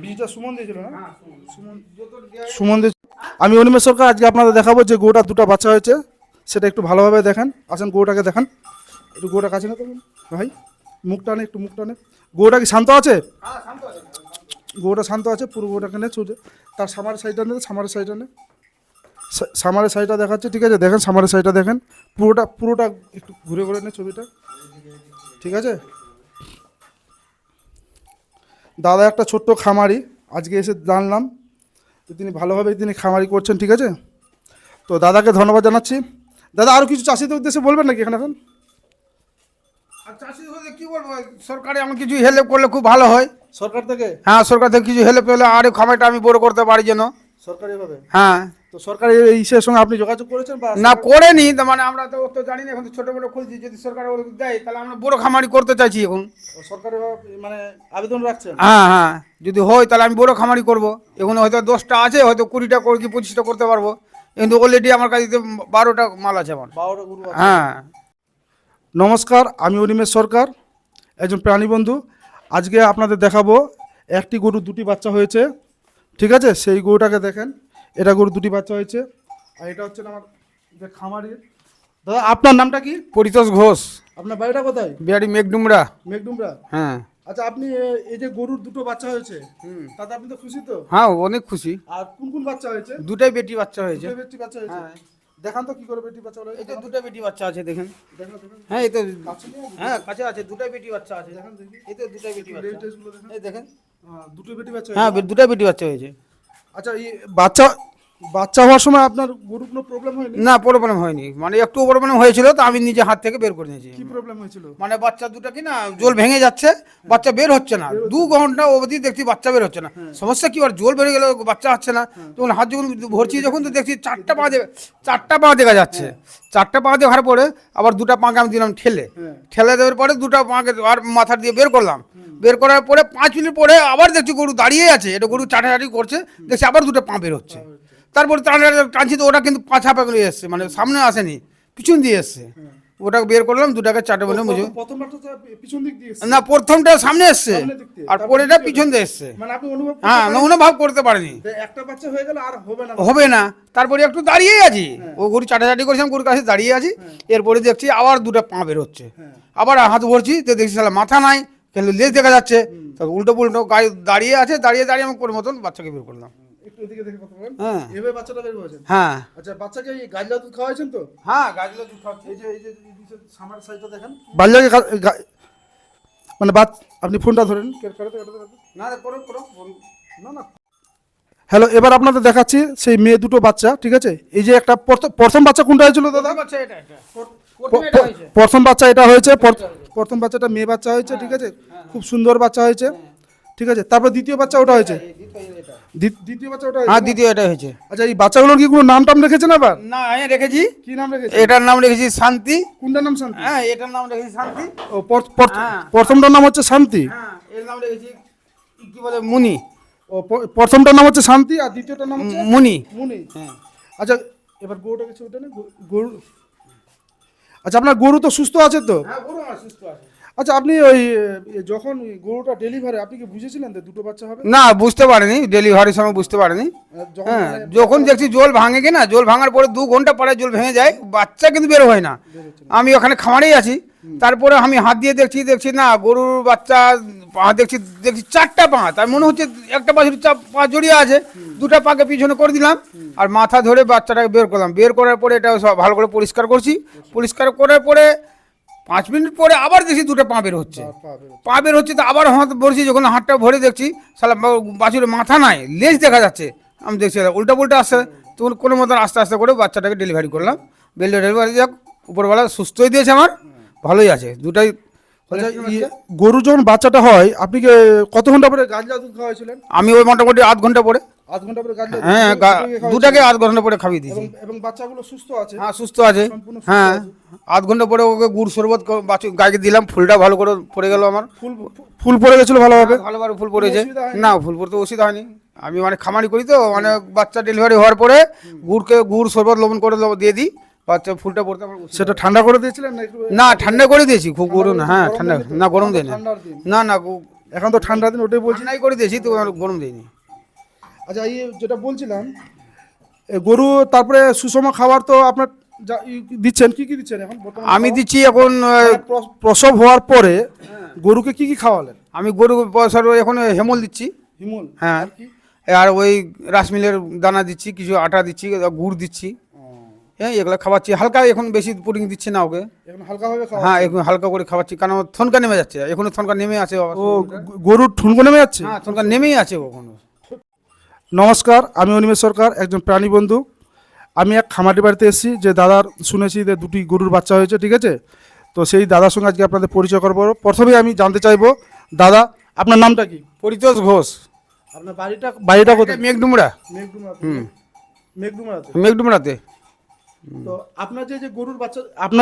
বীজটা সুমন দিয়েছিল না? সুমন দিয়ে। আমি অনিমেষ সরকার আজকে আপনাদের দেখাবো যে গরুটা দুটো বাচ্চা হয়েছে, সেটা একটু ভালোভাবে দেখান। আসেন গরুটাকে দেখান, একটু গরুটা কাছে না তো ভাই, মুখ টানে, একটু মুখ টানে। গরুটা কি শান্ত আছে? গরুটা শান্ত আছে, পুরো গরুটাকে নে ছুটে তার সামারের সাইডটা নে, সামারের সাইডটা নে, সামারের সাইডটা দেখাচ্ছে, ঠিক আছে? দেখেন সামারের সাইডটা দেখেন, পুরোটা পুরোটা একটু ঘুরে ঘুরে নে ছবিটা, ঠিক আছে? দাদা একটা ছোট্ট খামারি, আজকে এসে জানলাম যে তিনি ভালোভাবে তিনি খামারি করছেন, ঠিক আছে? তো দাদাকে ধন্যবাদ জানাচ্ছি। দাদা আরও কিছু চাষিদের উদ্দেশ্যে বলবেন নাকি এখানে এখন? আর চাষি হলে কি বলবো, সরকারে আমাকে কিছু হেল্প করলে খুব ভালো হয়। সরকার থেকে? হ্যাঁ, সরকার থেকে কিছু হেল্প পেলে আরও খামারটা আমি বড় করতে পারি যেন। সরকারিভাবে? হ্যাঁ। তো সরকারি ইসের সঙ্গে আপনি যোগাযোগ করেছেন বা? না, করেনি তো, মানে আমরা তো অত জানি না, এখন তো ছোটো মোটো খুলছি, যদি সরকার দেয় তাহলে আমরা বড় খামারি করতে চাইছি এখন। সরকারিভাবে মানে আবেদন রাখছেন? হ্যাঁ হ্যাঁ, যদি হয় তাহলে আমি বড় খামারি করব। এখন হয়তো 10টা আছে, হয়তো 20টা করে কি 25টা করতে পারবো, কিন্তু অলরেডি আমার কাছে 12টা মাল আছে আমার। 12টা গরু আছে? হ্যাঁ। নমস্কার, আমি অনিমেষ সরকার, একজন প্রাণী বন্ধু। আজকে আপনাদের দেখাবো একটি গরু দুটি বাচ্চা হয়েছে, ঠিক আছে? সেই গরুটাকে দেখেন, এটা গরু দুটি বাচ্চা হয়েছে, আর এটা হচ্ছে আমার যে খামারি। দাদা আপনার নামটা কি? পরিতোষ ঘোষ। আপনার বাড়িটা কোথায়? বিহারি মেঘডুমরা। মেঘডুমরা? হ্যাঁ। আচ্ছা, আপনি এই যে গরুর দুটো বাচ্চা হয়েছে, তাতে আপনি তো খুশি তো? হ্যাঁ, অনেক খুশি। আর কোন কোন বাচ্চা হয়েছে? দুটাই বেটি বাচ্চা হয়েছে। দুটো বেটি বাচ্চা হয়েছে? হ্যাঁ। দেখান তো কি করে বেটি বাচ্চা হলো। এই তো দুটো বেটি বাচ্চা আছে, দেখেন। দেখেন দেখেন। হ্যাঁ, এই তো। কাছে নিয়ে আসুন। হ্যাঁ, কাছে আছে, দুটাই বেটি বাচ্চা আছে। দেখেন দেখি। এই তো দুটাই বেটি লেজ বাচ্চা। টেজগুলো দেখেন। এই দেখেন। দুটো বেটি বাচ্চা হ্যাঁ, হয়েছে? দুটাই বেটি বাচ্চা হয়েছে। আচ্ছা, এই বাচ্চা বাচ্চা হওয়ার সময় আপনার গরুর কোনো প্রবলেম হয়নি? না, প্রবলেম হয়নি, মানে একটু প্রবলেম হয়েছিল, তো আমি নিজে হাত থেকে বের করে নিয়েছি। কি প্রবলেম হয়েছিল? মানে বাচ্চা দুটো কি না, জল ভেঙে যাচ্ছে, বাচ্চা বের হচ্ছে না, 2 ঘন্টা অবধি দেখছি বাচ্চা বের হচ্ছে না। সমস্যা কি, আর জল বেড়ে গেল, বাচ্চা হচ্ছে না। তখন হাত যখন ভরছি, যখন তো দেখছি চারটা পা দেখা যাচ্ছে। চারটা পা দেখার পরে আবার দুটা পাকে আমি দিলাম ঠেলে, ঠেলে দেওয়ার পরে দুটা পাকে আর মাথা দিয়ে বের করলাম। বের করার পরে 5 মিনিট পরে আবার দেখছি গরু দাঁড়িয়ে আছে, এটা গরু চাটাচাটি করছে, দেখছি আবার দুটো পা বের হচ্ছে। তারপরে টানছি তো ওটা কিন্তু পাছা পেয়ে এসছে, মানে সামনে আসেনি, পিছন দিয়ে এসছে। ওটা বের করলাম, দুটাকে চারটে বলে মুঝে। প্রথমটা তো পিছন দিক দিয়ে এসেছে? না, প্রথমটা সামনে এসছে, আর পরেটা পিছন দিয়ে এসছে। মানে আপনি অনুভব করতে হ্যাঁ, পারেন অনুভব করতে পারিনি। যে একটা বাচ্চা হয়ে গেল আর হবে না? হবে না। তারপরে একটু দাঁড়িয়ে আছি, ও গরু চাটাচাটি করেছিলাম, গরুর কাছে দাঁড়িয়ে আছি। এরপরে দেখছি আবার দুটো পা বের হচ্ছে, আবার হাত ভরছি, তো দেখছি সালা মাথা নাই, কিন্তু লেজ দেখা যাচ্ছে। তবে উল্টো পুল্টো গাড়ি দাঁড়িয়ে আছে, দাঁড়িয়ে আমি কোনো মতন বাচ্চাকে বের করলাম। একটু এদিকে দেখে কথা বলেন। হ্যাঁ। এভাবে বাচ্চাটা বের হয়েছে? হ্যাঁ। আচ্ছা, বাচ্চাকে এই গাজলা দুধ খাওয়াইছেন তো? হ্যাঁ, গাছগুলো দুধ খাচ্ছে। এই যে সামার সাইডটা দেখেন, বাচ্চাকে মানে আপনি ফোনটা ধরেন। না, না না। হ্যালো, এবার আপনাদের দেখাচ্ছি সেই মেয়ে দুটো বাচ্চা, ঠিক আছে? এই যে একটা প্রথম বাচ্চা কোনটা হয়েছিল দাদা? প্রথম বাচ্চা এটা হয়েছে, প্রথম বাচ্চাটা মেয়ে বাচ্চা হয়েছে, ঠিক আছে? খুব সুন্দর বাচ্চা হয়েছে, ঠিক আছে? তারপর দ্বিতীয় বাচ্চা ওটা হয়েছে? দ্বিতীয় বাচ্চা ওটা হয়েছে? হ্যাঁ, দ্বিতীয় এটা হয়েছে। আচ্ছা, এই বাচ্চাগুলোর কি কোনো নাম টাম রেখেছেন আবার? না, আমি রেখেছি। কি নাম রেখেছেন? এটার নাম রেখেছি শান্তি। কোনটার নাম শান্তি? হ্যাঁ, এটার নাম রেখেছি শান্তি। ও, প্রথমটার নাম হচ্ছে শান্তি? হ্যাঁ, এর নাম রেখেছি কি বলে, মুনি। ও, প্রথমটার নাম হচ্ছে শান্তি আর দ্বিতীয়টার নাম হচ্ছে মুনি। মুনি। হ্যাঁ। আচ্ছা, এবার গরুটাকে ছবিটা না, গরু। আচ্ছা, আপনার গরু তো সুস্থ আছে তো? হ্যাঁ, গরু আমার সুস্থ আছে। আচ্ছা, আপনি ওই যখন গরুটা ডেলিভারি, আপনি কি বুঝেছিলেন যে দুটো বাচ্চা হবে? না, বুঝতে পারিনি, ডেলিভারির সময় বুঝতে পারিনি। হ্যাঁ, যখন দেখছি জল ভাঙে কিনা, জল ভাঙার পরে 2 ঘন্টা পরে জল ভেঙে যায়, বাচ্চা কিন্তু বের হয় না। আমি ওখানে খামারেই আছি, তারপরে আমি হাত দিয়ে দেখছি না, গরুর বাচ্চা পা দেখছি 4টা পা, তার মনে হচ্ছে একটা বাছুর পা জড়িয়ে আছে, 2টা পাকে পিছনে করে দিলাম, আর মাথা ধরে বাচ্চাটাকে বের করলাম। বের করার পরে এটা সব ভালো করে পরিষ্কার করছি, পরিষ্কার করার পরে 5 মিনিট পরে আবার দেখছি 2টা পা বের হচ্ছে। পা বের হচ্ছে, তো আবার হাত ভরছি, যখন হাতটা ভরে দেখছি সালা বাছুরের মাথা নাই, লেজ দেখা যাচ্ছে। আমি দেখছি উল্টা পুল্টা আসছে, তখন কোনো মতন আস্তে আস্তে করে বাচ্চাটাকে ডেলিভারি করলাম। ডেলিভারি যাক, উপরবেলা সুস্থই দিয়েছে, আমার ভালোই আছে দুটাই। আচ্ছা, গরু যখন বাচ্চাটা হয়, আপনি কি কত ঘন্টা পরে গাজলা দুধ খাওয়াইছিলেন? আমি ওই মোটামুটি 8 ঘন্টা পরে। 8 ঘন্টা পরে গাজলা? হ্যাঁ, দুটাকে 8 ঘন্টা পরে খাইয়ে দিয়েছি। এবং বাচ্চাগুলো সুস্থ আছে? হ্যাঁ, সুস্থ আছে। হ্যাঁ, 8 ঘন্টা পরে ওকে গুড় শরবত গাইকে দিলাম, ফুলটা ভালো করে পড়ে গেল আমার। ফুল পড়ে গেছিল ভালোভাবে? ভালোভাবে ফুল পড়েছে। না, ফুল পড়তে অসুবিধা হয়নি। আমি মানে খামারি করি তো, মানে বাচ্চা ডেলিভারি হওয়ার পরে গুড় শরবত লবণ করে দিয়ে দিই, বাচ্চা ফুলটা পড়তে আমার। সেটা ঠান্ডা করে দিয়েছিলেন না একটু? না, ঠান্ডা করে দিয়েছি, খুব গরম না। হ্যাঁ, ঠান্ডা না, গরম দেয় না। না না, এখন তো ঠান্ডা দিন, ওটাই বলছি। ঠান্ডাই করে দিয়েছি তো, আর গরম দিইনি। আচ্ছা, এই যেটা বলছিলাম, গরু তারপরে সুষম খাবার তো আপনার দিচ্ছেন, কি কি দিচ্ছেন এখন বর্তমানে? আমি দিচ্ছি এখন প্রসব হওয়ার পরে গরুকে কি কি খাওয়ালেন? আমি গরু পয়সার এখন হেমল দিচ্ছি। হিমুল? হ্যাঁ, আর কি? আর ওই রাসমিলের দানা দিচ্ছি, কিছু আটা দিচ্ছি, গুড় দিচ্ছি। হ্যাঁ, এগুলো খাওয়াচ্ছি হালকা, এখন বেশি পুডিং দিচ্ছি না ওকে। এখন হালকাভাবে হ্যাঁ, এখন হালকা করে খাওয়াচ্ছি, কারণ ওর থনকা নেমে যাচ্ছে, এখনো থনকা নেমে আছে। ও, গরুর ঠুনকো নেমে যাচ্ছে? হ্যাঁ, থনকা নেমেই আছে ওখানে। নমস্কার, আমি অনিমেষ সরকার, একজন প্রাণী বন্ধু। আমি এক খামারি বাড়িতে এসেছি, যে দাদার শুনেছি যে দুটি গরুর বাচ্চা হয়েছে, ঠিক আছে? তো সেই দাদার সঙ্গে আজকে আপনাদের পরিচয় করবো। প্রথমেই আমি জানতে চাইবো, দাদা আপনার নামটা কি? পরিতোষ ঘোষ। আপনার বাড়িটা কোথায়? মেঘডুমরা। মেঘডুমরাতে। মেঘডুমরাতে। তো আপনার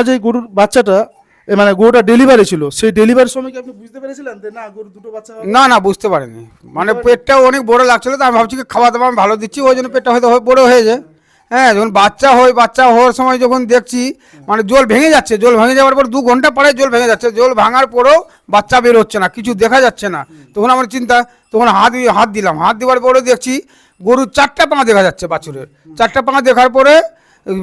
যে গরুর বাচ্চাটা, মানে গরুটা ডেলিভারি ছিল, সেই ডেলিভারির সময় কি আপনি বুঝতে পেরেছিলেন যে না গরু দুটো বাচ্চা হবে? না না, বুঝতে পারিনি, মানে পেটটাও অনেক বড় লাগছিল, তো আমি ভাবছি কি খাওয়া দাওয়া আমি ভালো দিচ্ছি, ওই জন্য পেটটা হয়তো বড় হয়েছে। হ্যাঁ, যখন বাচ্চা হওয়ার সময় যখন দেখছি মানে জল ভেঙে যাচ্ছে, জল ভেঙে যাওয়ার পর 2 ঘন্টা পরে জল ভেঙে যাচ্ছে, জল ভাঙার পরেও বাচ্চা বের হচ্ছে না, কিছু দেখা যাচ্ছে না। তখন আমার চিন্তা, তখন হাত দিলাম, হাত দেওয়ার পরে দেখছি গরুর 4টা পা দেখা যাচ্ছে বাছুরের। 4টা পা দেখার পরে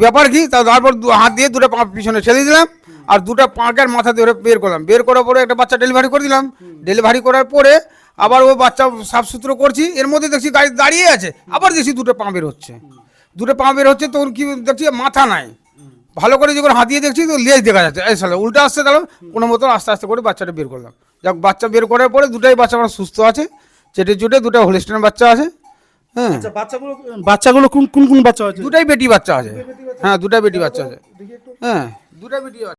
ব্যাপার কি, তারপর হাত দিয়ে 2টা পা পিছনে ঠেলে দিলাম, আর 2টা পাঁকের মাথা ধরে বের করলাম। বের করার পরে একটা বাচ্চা ডেলিভারি করে দিলাম। ডেলিভারি করার পরে আবার ও বাচ্চা সাফ সুতরো করছি, এর মধ্যে দেখছি গাড়ি দাঁড়িয়ে আছে, আবার দেখছি 2টা পা বের হচ্ছে। 2টা পা বের হচ্ছে, তখন কি দেখছি মাথা নাই। ভালো করে যখন হাত দিয়ে দেখছি তো লেজ দেখা যাচ্ছে, এই সালে উল্টা আসছে, তাহলে কোনো মতো আস্তে আস্তে করে বাচ্চাটা বের করলাম। যাক, বাচ্চা বের করার পরে 2টাই বাচ্চা আমার সুস্থ আছে, চেটে চুটে 2টা হোলিস্টাইন বাচ্চা আছে। হ্যাঁ, আচ্ছা, বাচ্চাগুলো কোন কোন বাচ্চা হয়েছে? 2টাই বেটি বাচ্চা আছে। হ্যাঁ, 2টা বেটি বাচ্চা আছে। দেখি একটু। হ্যাঁ, 2টা বেটি বাচ্চা।